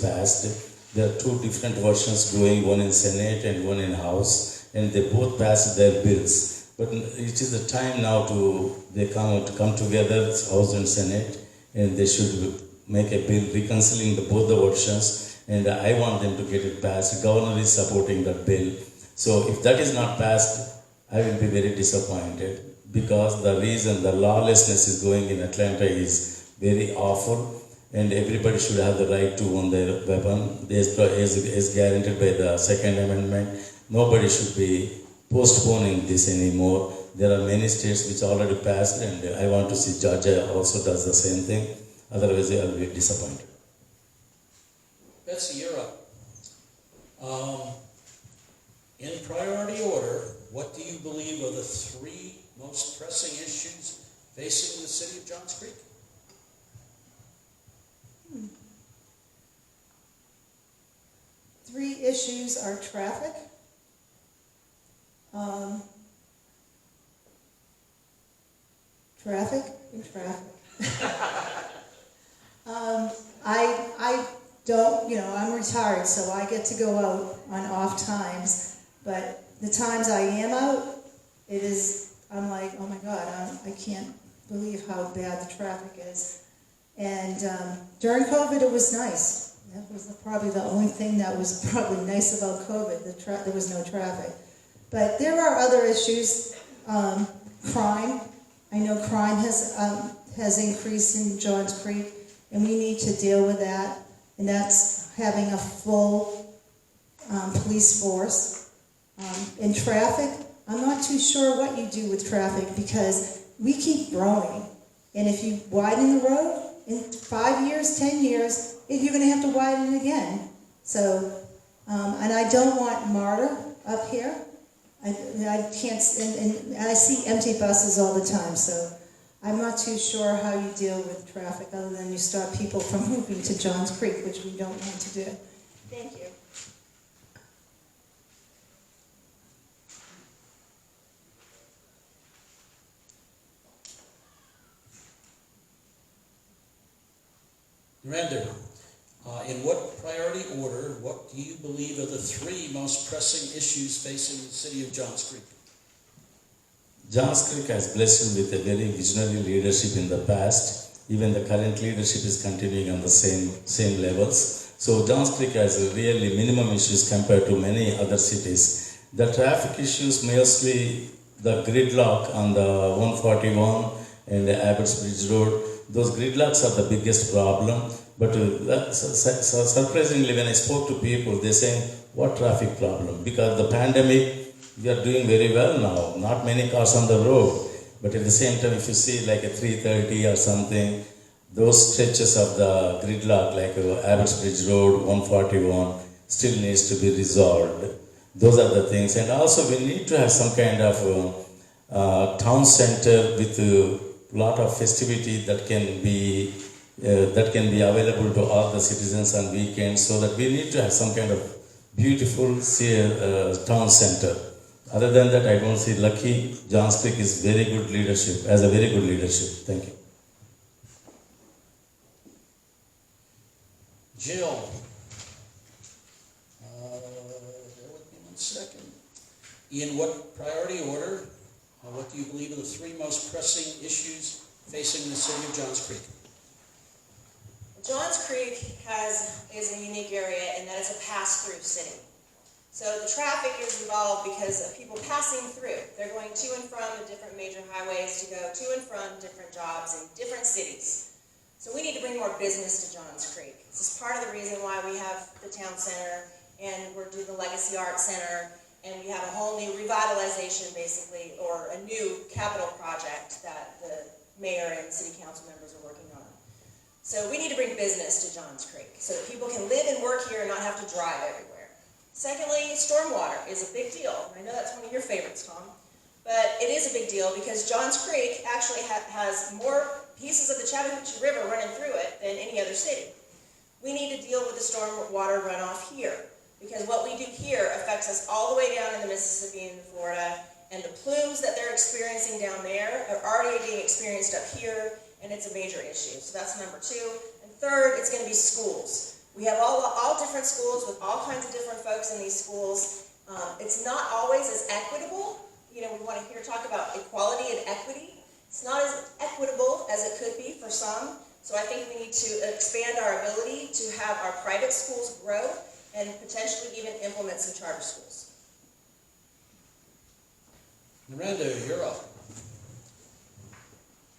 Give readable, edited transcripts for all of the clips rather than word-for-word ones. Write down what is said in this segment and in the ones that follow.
passed. There are two different versions going, one in Senate and one in House, and they both passed their bills. But it is the time now they come together, House and Senate, and they should make a bill reconciling both the versions, and I want them to get it passed. The governor is supporting that bill. So if that is not passed, I will be very disappointed, because the reason the lawlessness is going in Atlanta is very awful, and everybody should have the right to own their weapon. As guaranteed by the Second Amendment. Nobody should be postponing this anymore. There are many states which already passed, and I want to see Georgia also does the same thing. Otherwise, I will be disappointed. Betsy, you're up. In priority order, what do you believe are the three most pressing issues facing the city of Johns Creek? Three issues are traffic, I don't, I'm retired, so I get to go out on off times, but the times I am out, I'm like, oh my God, I can't believe how bad the traffic is. And during COVID, it was nice. That was probably the only thing that was probably nice about COVID. There was no traffic. But there are other issues. Crime. I know crime has increased in Johns Creek, and we need to deal with that. And that's having a full police force. In traffic, I'm not too sure what you do with traffic, because we keep growing. And if you widen the road, in 5 years, 10 years, you're going to have to widen it again. So, and I don't want MARTA up here. I can't, and I see empty buses all the time, so I'm not too sure how you deal with traffic other than you stop people from moving to Johns Creek, which we don't want to do. Thank you. Narendra, in what priority order, what do you believe are the three most pressing issues facing the city of Johns Creek? Johns Creek has blessed with a very visionary leadership in the past. Even the current leadership is continuing on the same levels. So Johns Creek has really minimum issues compared to many other cities. The traffic issues, mostly the gridlock on the 141 and the Abbots Bridge Road, those gridlocks are the biggest problem. But surprisingly, when I spoke to people, they say, what traffic problem? Because the pandemic, we are doing very well now. Not many cars on the road. But at the same time, if you see like a 330 or something, those stretches of the gridlock, like Abbots Bridge Road, 141, still needs to be resolved. Those are the things. And also, we need to have some kind of town center with a lot of festivity that can be available to all the citizens on weekends, so that we need to have some kind of beautiful town center. Other than that, I don't see. Lucky Johns Creek is very good leadership, has a very good leadership. Thank you. Jill, bear with me 1 second. In what priority order, what do you believe are the three most pressing issues facing the city of Johns Creek? Johns Creek is a unique area in that it's a pass-through city. So the traffic is involved because of people passing through. They're going to and from the different major highways to go to and from different jobs in different cities. So we need to bring more business to Johns Creek. This is part of the reason why we have the town center, and we're doing the Legacy Arts Center, and we have a whole new revitalization, basically, or a new capital project that the mayor and city council members are working on. So we need to bring business to Johns Creek so that people can live and work here and not have to drive everywhere. Secondly, stormwater is a big deal. I know that's one of your favorites, Tom. But it is a big deal because Johns Creek actually has more pieces of the Chattahoochee River running through it than any other city. We need to deal with the stormwater runoff here, because what we do here affects us all the way down in the Mississippi and Florida, and the plumes that they're experiencing down there are already being experienced up here, and it's a major issue. So that's number two. And third, it's going to be schools. We have all different schools with all kinds of different folks in these schools. It's not always as equitable. You know, we want to hear talk about equality and equity. It's not as equitable as it could be for some. So I think we need to expand our ability to have our private schools grow and potentially even implement some charter schools. Miranda, you're up.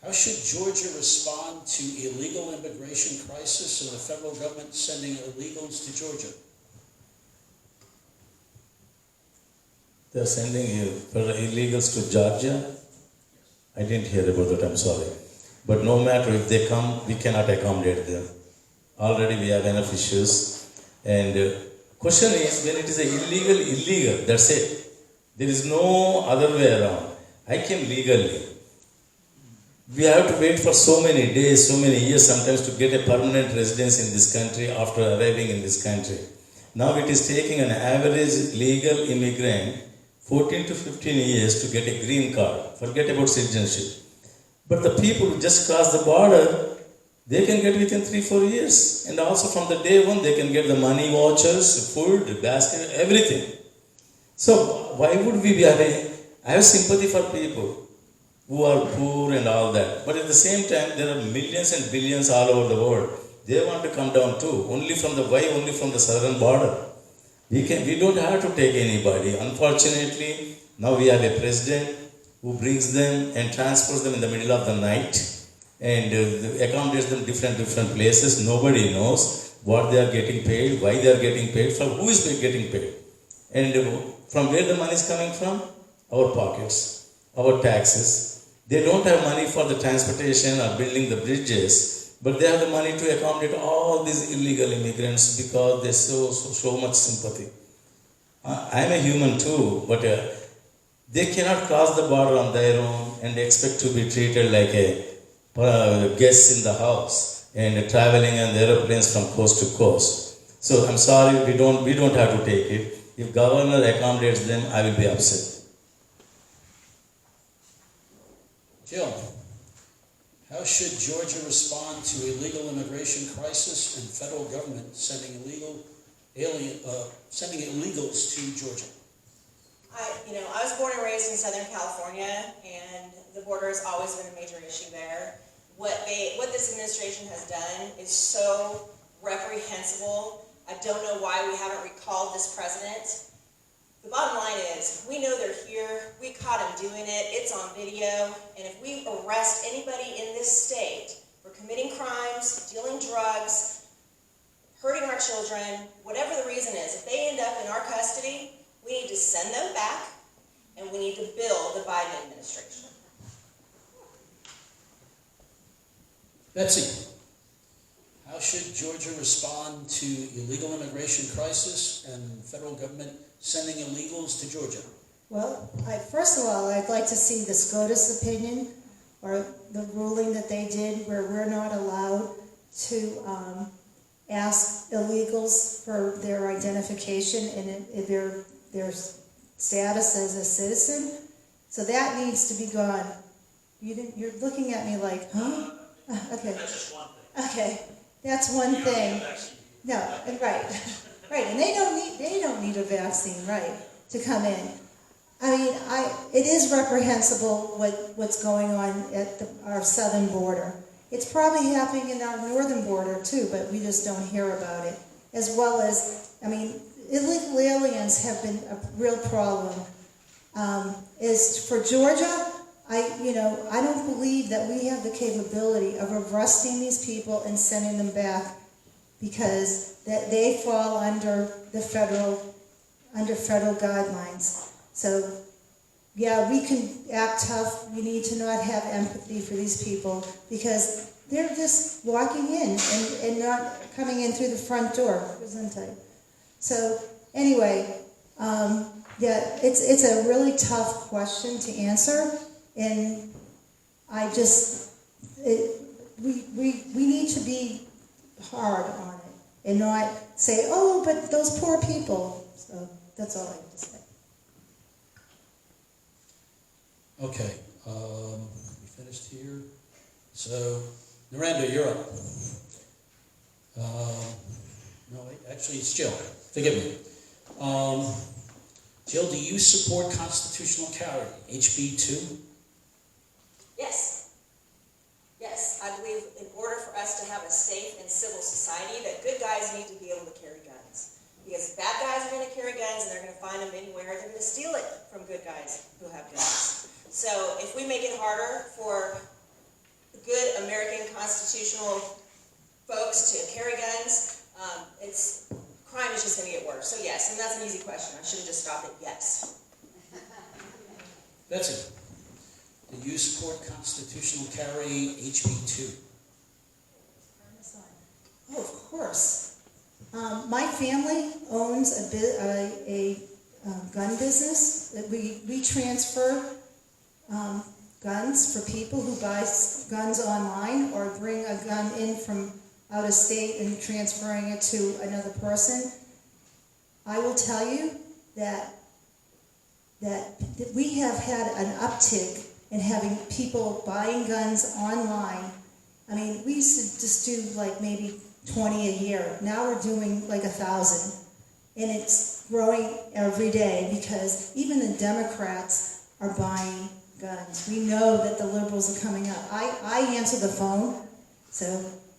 How should Georgia respond to illegal immigration crisis and the federal government sending illegals to Georgia? They're sending illegals to Georgia? I didn't hear about that, I'm sorry. But no matter if they come, we cannot accommodate them. Already we have enough issues. And question is, when it is illegal, that's it. There is no other way around. I came legally. We have to wait for so many days, so many years sometimes to get a permanent residence in this country after arriving in this country. Now it is taking an average legal immigrant 14 to 15 years to get a green card. Forget about citizenship. But the people who just cross the border, they can get within 3-4 years. And also from the day one, they can get the money vouchers, food, basket, everything. So why would we be having... I have sympathy for people who are poor and all that. But at the same time, there are millions and billions all over the world. They want to come down too. Only from the southern border. We don't have to take anybody. Unfortunately, now we have a president who brings them and transports them in the middle of the night and accommodates them different places. Nobody knows what they are getting paid, why they are getting paid, from who is getting paid. And from where the money is coming from? Our pockets, our taxes. They don't have money for the transportation or building the bridges, but they have the money to accommodate all these illegal immigrants because they show so much sympathy. I'm a human too, but they cannot cross the border on their own and expect to be treated like a guest in the house and traveling on aeroplanes from coast to coast. So I'm sorry, we don't have to take it. If governor accommodates them, I will be upset. Jill, how should Georgia respond to illegal immigration crisis and federal government sending illegals to Georgia? I was born and raised in Southern California, and the border has always been a major issue there. What this administration has done is so reprehensible. I don't know why we haven't recalled this president. The bottom line is, we know they're here, we caught them doing it, it's on video, and if we arrest anybody in this state for committing crimes, dealing drugs, hurting our children, whatever the reason is, if they end up in our custody, we need to send them back, and we need to bill the Biden administration. Betsy, how should Georgia respond to illegal immigration crisis and federal government sending illegals to Georgia? Well, first of all, I'd like to see the SCOTUS opinion or the ruling that they did where we're not allowed to ask illegals for their identification and their status as a citizen. So that needs to be gone. You're looking at me like, huh? Okay. That's just one thing. Okay, that's one thing. No, right, right, and they don't need a vaccine, right, to come in. I mean, it is reprehensible what's going on at our southern border. It's probably happening in our northern border too, but we just don't hear about it. As well as, I mean, illegal aliens have been a real problem. Is for Georgia, I don't believe that we have the capability of arresting these people and sending them back because that they fall under federal guidelines. So, yeah, we can act tough. We need to not have empathy for these people because they're just walking in and not coming in through the front door, isn't it? So, anyway, yeah, it's a really tough question to answer. And I we need to be hard on it and not say, oh, but those poor people. So that's all I have to say. Okay, we finished here. So, Miranda, you're up. No, actually, it's Jill. Forgive me. Jill, do you support constitutional carry, HB 2? Yes. Yes, I believe in order for us to have a safe and civil society, that good guys need to be able to carry guns. Because bad guys are going to carry guns, and they're going to find them anywhere. They're going to steal it from good guys who have guns. So if we make it harder for good American constitutional folks to carry guns, crime is just going to get worse. So yes, and that's an easy question. I should have just stopped at yes. Betsy, do you support constitutional carry, HB 2? Oh, of course. My family owns a gun business. We transfer guns for people who buy guns online or bring a gun in from out of state and transferring it to another person. I will tell you that we have had an uptick in having people buying guns online. I mean, we used to just do like maybe 20 a year. Now we're doing like 1,000. And it's growing every day because even the Democrats are buying guns. We know that the liberals are coming up. I answer the phone,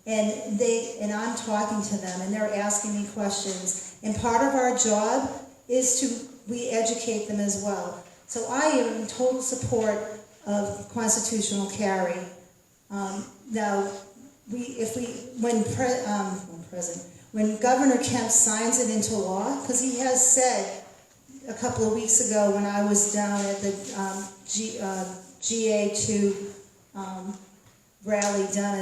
and I'm talking to them and they're asking me questions. And part of our job is we educate them as well. So I am in total support of constitutional carry. Now, when Governor Kemp signs it into law, because he has said a couple of weeks ago when I was down at the GA2 rally down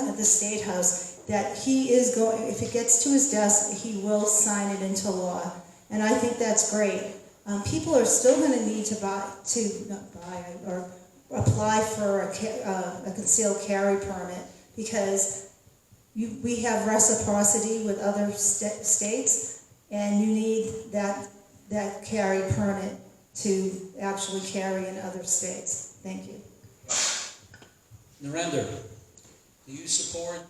at the State House, that he is going, if it gets to his desk, he will sign it into law. And I think that's great. People are still going to need to apply for a concealed carry permit because we have reciprocity with other states, and you need that carry permit to actually carry in other states. Thank you. Narendra, do you support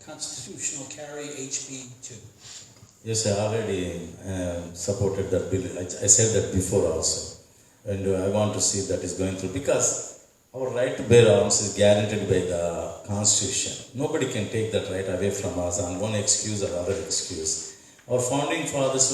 constitutional carry, HB 2? Yes, I already supported that bill. I said that before also. And I want to see that is going through because our right to bear arms is guaranteed by the Constitution. Nobody can take that right away from us on one excuse or other excuse. Our founding fathers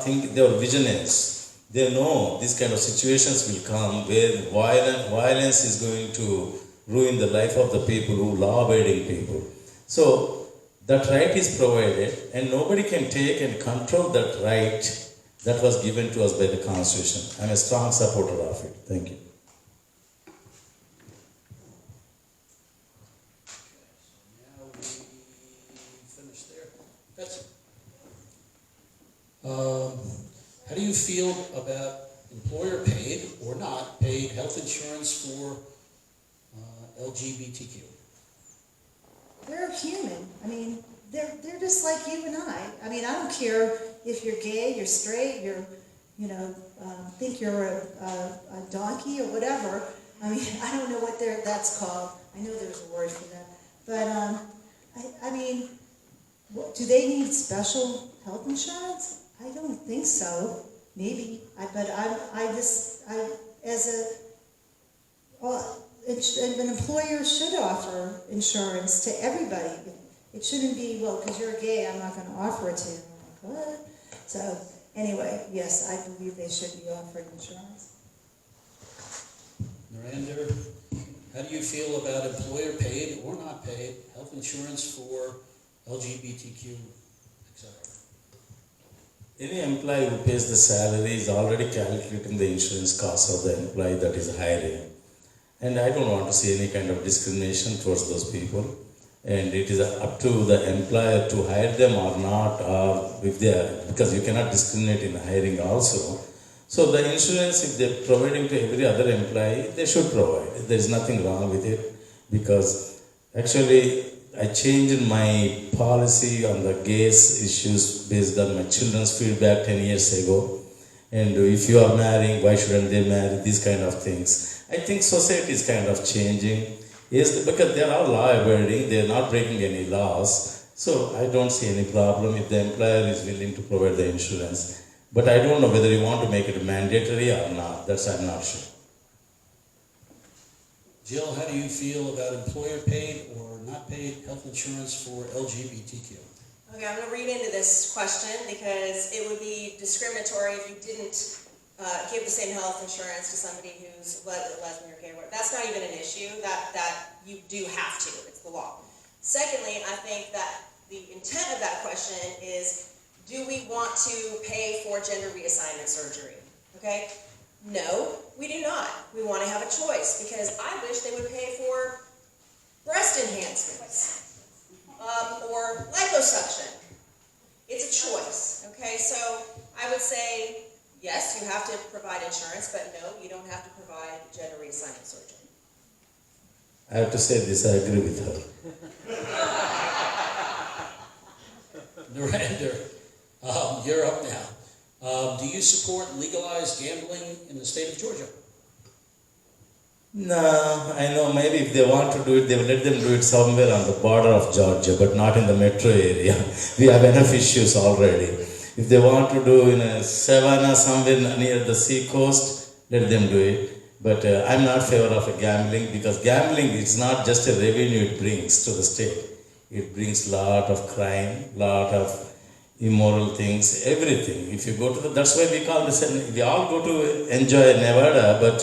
think they were visionaries. They know these kind of situations will come where violence is going to ruin the life of the people who law-abiding people. So that right is provided, and nobody can take and control that right that was given to us by the Constitution. I'm a strong supporter of it. Thank you. Now we finish there. That's how do you feel about employer paid or not paid health insurance for LGBTQ? They're human. I mean, they're just like you and I. I mean, I don't care if you're gay, you're straight, think you're a donkey or whatever. I mean, I don't know what that's called. I know there's a word for that. But, I mean, do they need special health insurance? I don't think so. Maybe. An employer should offer insurance to everybody. It shouldn't be, well, because you're gay, I'm not going to offer it to you. I'm like, what? So, anyway, yes, I believe they should be offered insurance. Narendra, how do you feel about employer paid or not paid health insurance for LGBTQ, etc.? Any employee who pays the salary is already calculating the insurance cost of the employee that is hiring. And I don't want to see any kind of discrimination towards those people. And it is up to the employer to hire them or not, or if they are, because you cannot discriminate in hiring also. So the insurance, if they're providing to every other employee, they should provide. There is nothing wrong with it, because actually I changed my policy on the gays issues based on my children's feedback 10 years ago. And if you are marrying, why shouldn't they marry? These kind of things. I think society is kind of changing. Yes, because they are all law-abiding, they are not breaking any laws. So I don't see any problem if the employer is willing to provide the insurance. But I don't know whether you want to make it mandatory or not. That's I'm not sure. Jill, how do you feel about employer paid or not paid health insurance for LGBTQ? Okay, I'm going to read into this question because it would be discriminatory if you didn't give the same health insurance to somebody who's lesbian or gay. That's not even an issue. That you do have to. It's the law. Secondly, I think that the intent of that question is, do we want to pay for gender reassignment surgery? Okay? No, we do not. We want to have a choice because I wish they would pay for breast enhancements or liposuction. It's a choice. Okay? So I would say, yes, you have to provide insurance, but no, you don't have to provide gender reassignment surgery. I have to say this, I agree with her. Narendra, you're up now. Do you support legalized gambling in the state of Georgia? No, I know maybe if they want to do it, they will let them do it somewhere on the border of Georgia, but not in the metro area. We have enough issues already. If they want to do in a Savannah, somewhere near the sea coast, let them do it. But I'm not favor of a gambling because gambling is not just a revenue it brings to the state. It brings lot of crime, lot of immoral things, everything. If you go to that's why we call this, we all go to enjoy Nevada, but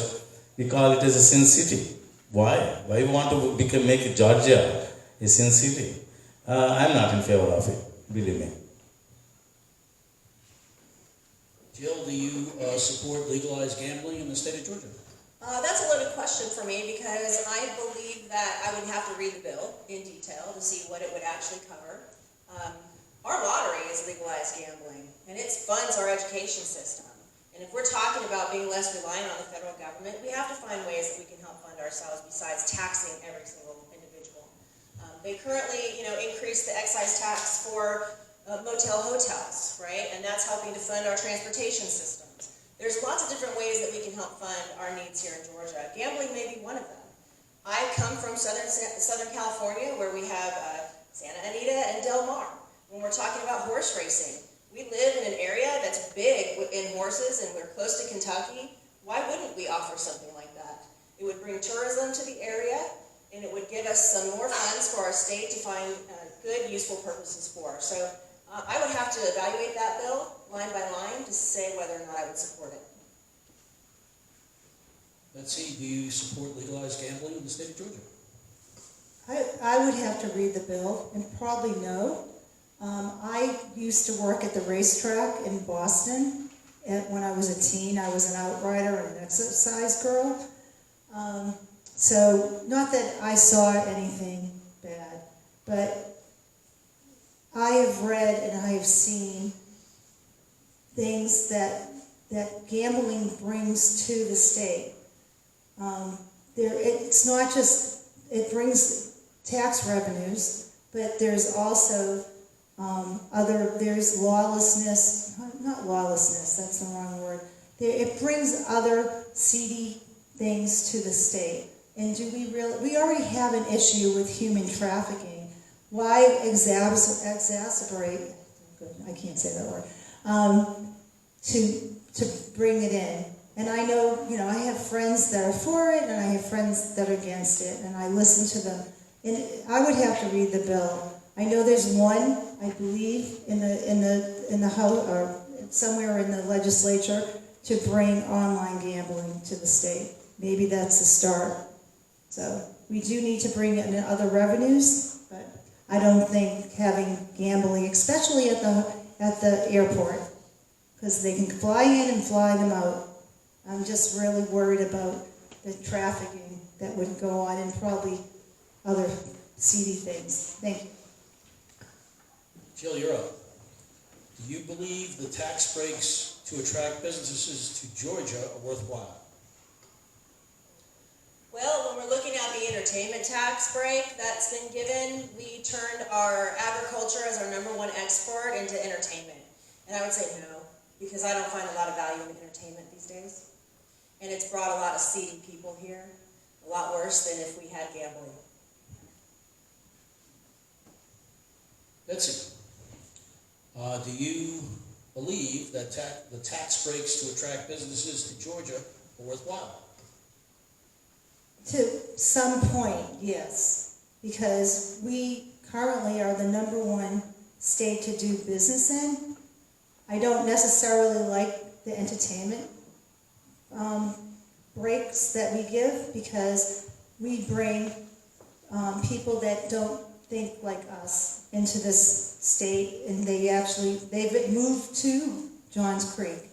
we call it as a sin city. Why? Why you want to make Georgia a sin city? I'm not in favor of it, believe me. Jill, do you support legalized gambling in the state of Georgia? That's a loaded question for me because I believe that I would have to read the bill in detail to see what it would actually cover. Our lottery is legalized gambling, and it funds our education system. And if we're talking about being less reliant on the federal government, we have to find ways that we can help fund ourselves besides taxing every single individual. They currently, increase the excise tax for motel hotels, right? And that's helping to fund our transportation systems. There's lots of different ways that we can help fund our needs here in Georgia. Gambling may be one of them. I come from Southern California, where we have Santa Anita and Del Mar. When we're talking about horse racing, we live in an area that's big in horses, and we're close to Kentucky. Why wouldn't we offer something like that? It would bring tourism to the area, and it would give us some more funds for our state to find good, useful purposes for. So I would have to evaluate that bill line by line to say whether or not I would support it. Betsy, do you support legalized gambling in the state of Georgia? I would have to read the bill and probably no. I used to work at the racetrack in Boston. When I was a teen, I was an outrider and an exercise girl. So not that I saw anything bad, but I have read and I have seen things that gambling brings to the state. It's not just, it brings tax revenues, but there's also there's lawlessness, not lawlessness, that's the wrong word. It brings other seedy things to the state. And we already have an issue with human trafficking. Why exacerbate, I can't say that word, to bring it in. And I know, I have friends that are for it, and I have friends that are against it, and I listen to them. And I would have to read the bill. I know there's one, I believe, in the House or somewhere in the legislature to bring online gambling to the state. Maybe that's the start. So we do need to bring in other revenues, but I don't think having gambling, especially at the airport, because they can fly in and fly them out. I'm just really worried about the trafficking that would go on and probably other seedy things. Thank you. Jill, you're up. Do you believe the tax breaks to attract businesses to Georgia are worthwhile? Well, when we're looking at the entertainment tax break that's been given, we turned our agriculture as our #1 export into entertainment. And I would say no, because I don't find a lot of value in entertainment these days. And it's brought a lot of seedy people here, a lot worse than if we had gambling. Betsy, do you believe that the tax breaks to attract businesses to Georgia are worthwhile? To some point, yes, because we currently are the #1 state to do business in. I don't necessarily like the entertainment breaks that we give because we bring people that don't think like us into this state, and they've moved to Johns Creek.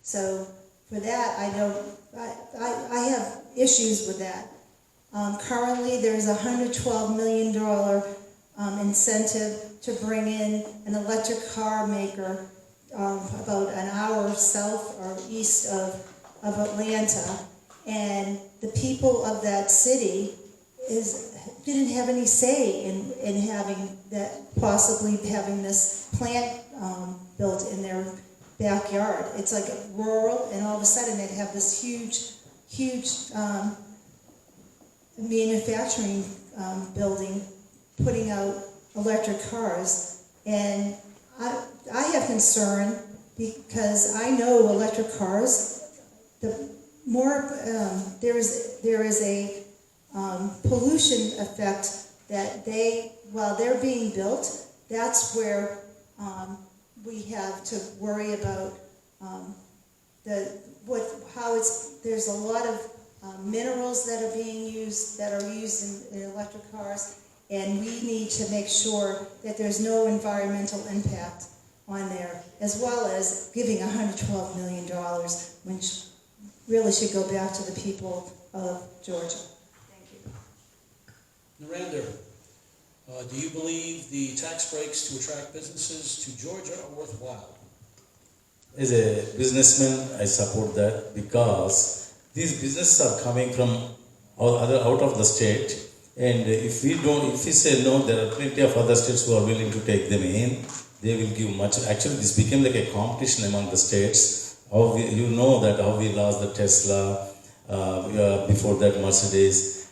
So for that, I have issues with that. Currently, there's a $112 million incentive to bring in an electric car maker about an hour south or east of Atlanta, and the people of that city didn't have any say in having possibly having this plant built in their backyard. It's like rural, and all of a sudden they have this huge manufacturing building putting out electric cars, and I have concern because I know electric cars. The more there is a pollution effect that while they're being built, that's where we have to worry about there's a lot of minerals that are used in electric cars, and we need to make sure that there's no environmental impact on there, as well as giving $112 million, which really should go back to the people of Georgia. Thank you. Narendra, do you believe the tax breaks to attract businesses to Georgia are worthwhile? As a businessman, I support that because these businesses are coming from out of the state, and if we say no, there are plenty of other states who are willing to take them in. They will give much. Actually, this became like a competition among the states. How we lost the Tesla, before that Mercedes.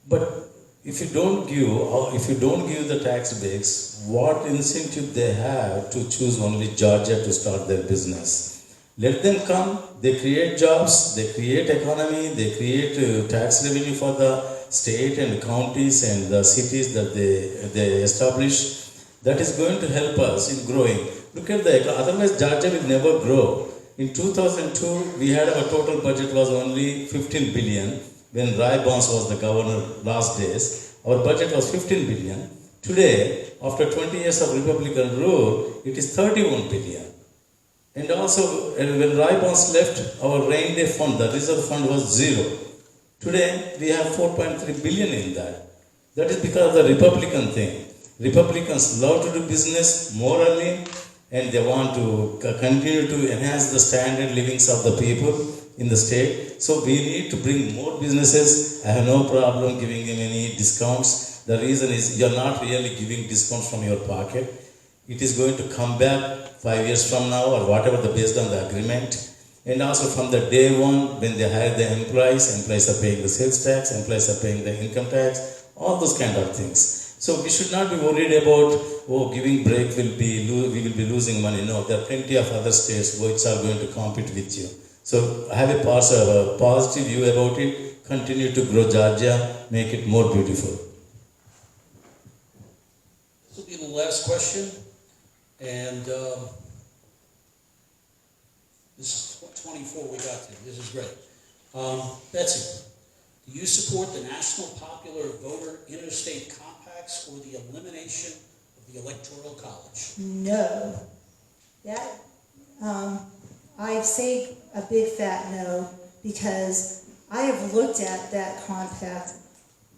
But if you don't give the tax breaks, what incentive they have to choose only Georgia to start their business? Let them come. They create jobs. They create economy. They create tax revenue for the state and counties and the cities that they establish. That is going to help us in growing. Look at otherwise Georgia will never grow. In 2002, we had our total budget was only 15 billion. When Rai Bons was the governor last days, our budget was 15 billion. Today, after 20 years of Republican rule, it is 31 billion. And also, when Rai Bons left, our rain day fund, the reserve fund was 0. Today, we have 4.3 billion in that. That is because of the Republican thing. Republicans love to do business morally, and they want to continue to enhance the standard livings of the people in the state. So we need to bring more businesses. I have no problem giving them any discounts. The reason is you are not really giving discounts from your pocket. It is going to come back 5 years from now or whatever based on the agreement. And also from the day one when they hire the employees are paying the sales tax, employees are paying the income tax, all those kind of things. So we should not be worried about, giving break we will be losing money. No, there are plenty of other states which are going to compete with you. So have a positive view about it. Continue to grow Georgia, make it more beautiful. This will be the last question, and this is 24 we got to. This is great. Betsy, do you support the National Popular Voter Interstate Compacts or the elimination of the Electoral College? No. I say a big fat no, because I have looked at that compact.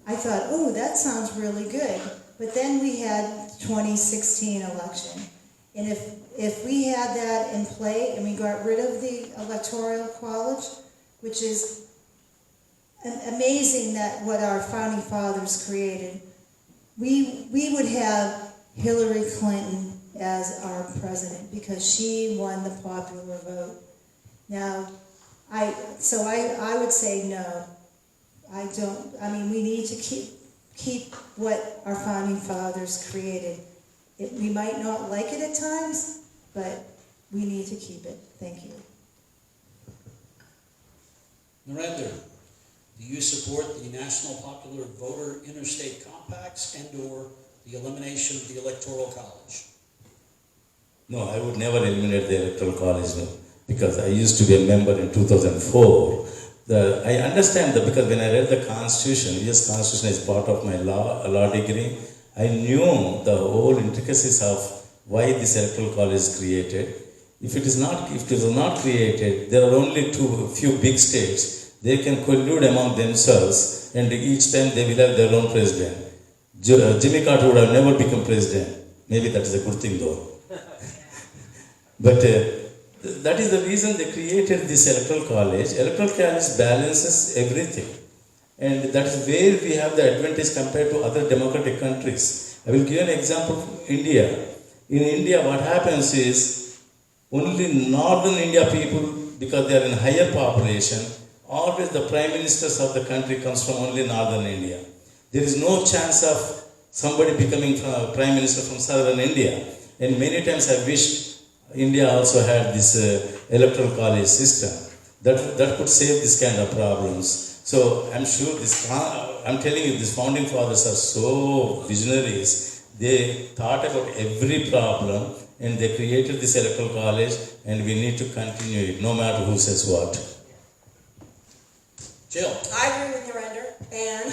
I thought, that sounds really good. But then we had 2016 election. And if we had that in play and we got rid of the Electoral College, which is amazing that what our founding fathers created, we would have Hillary Clinton as our president because she won the popular vote. Now, I would say no. We need to keep what our founding fathers created. We might not like it at times, but we need to keep it. Thank you. Narendra, do you support the National Popular Voter Interstate Compacts and/or the elimination of the Electoral College? No, I would never eliminate the Electoral College, no, because I used to be a member in 2004. I understand that because when I read the Constitution, US Constitution is part of my law degree, I knew the whole intricacies of why this Electoral College is created. If it is not created, there are only few big states. They can collude among themselves, and each time they will have their own president. Jimmy Carter would have never become president. Maybe that is a good thing though. But that is the reason they created this Electoral College. Electoral College balances everything. And that is where we have the advantage compared to other democratic countries. I will give an example from India. In India, what happens is only northern India people, because they are in higher population, always the prime ministers of the country comes from only northern India. There is no chance of somebody becoming prime minister from southern India. And many times I wished India also had this electoral college system that could save this kind of problems. So I'm sure I'm telling you, these founding fathers are so visionaries. They thought about every problem and they created this electoral college, and we need to continue it no matter who says what. Jill? I agree with Narendra, and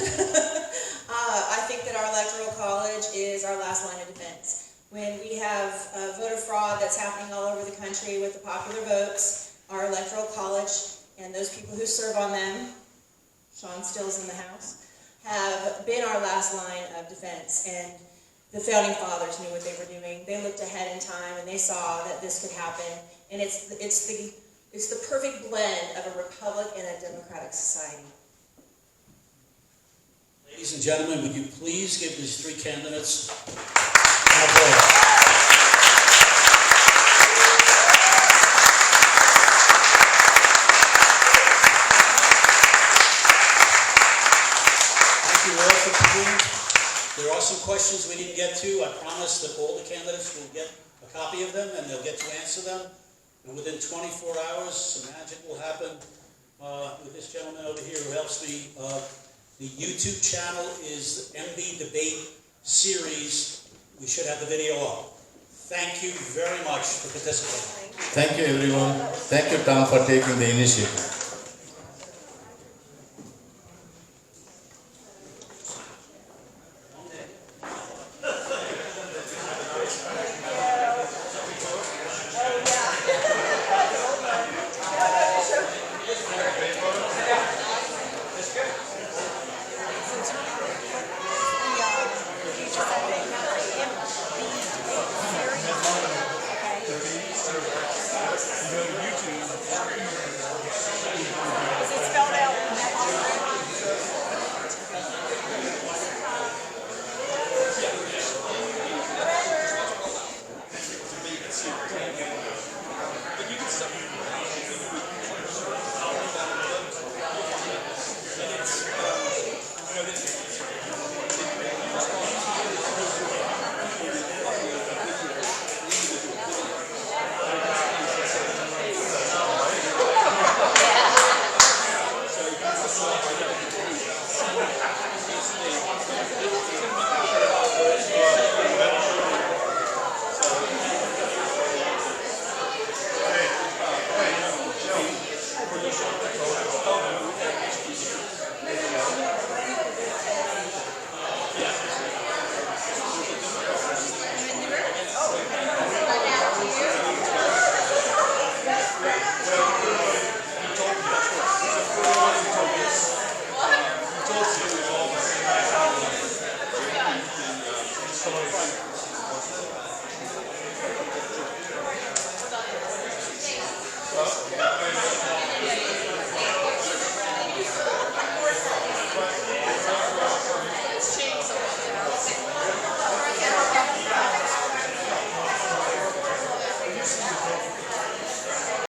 I think that our electoral college is our last line of defense. When we have voter fraud that's happening all over the country with the popular votes, our electoral college and those people who serve on them, Sean Stills in the House, have been our last line of defense. And the founding fathers knew what they were doing. They looked ahead in time and they saw that this could happen. And it's the perfect blend of a republic and a democratic society. Ladies and gentlemen, would you please give these three candidates an applause? Thank you all for coming. There are some questions we didn't get to. I promise that all the candidates will get a copy of them and they'll get to answer them. And within 24 hours, some magic will happen with this gentleman over here who helps me. The YouTube channel is MB Debate Series. We should have the video up. Thank you very much for participating. Thank you everyone. Thank you Tom for taking the initiative.